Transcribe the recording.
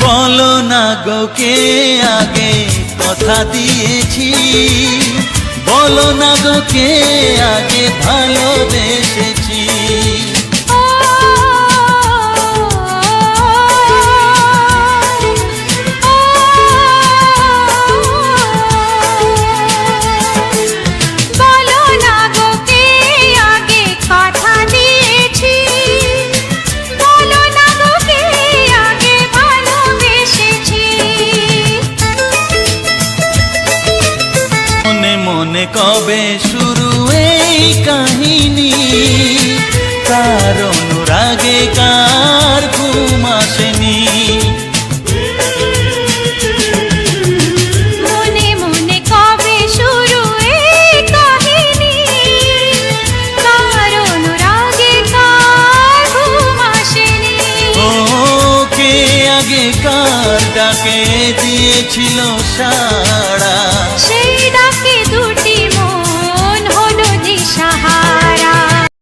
বলো না গো কে আগে কথা দিয়েছি, বলো না গো কে আগে ভালোবেসেছি। মনে কবে শুরু এই কাহিনী, কার অনুরাগে কার ঘুম আসেনি। মনে মনে কবে শুরু এই কাহিনী, কার অনুরাগে কার ঘুম আসেনি। ও কে আগে কার ডাকে দিয়েছিল সাড়া,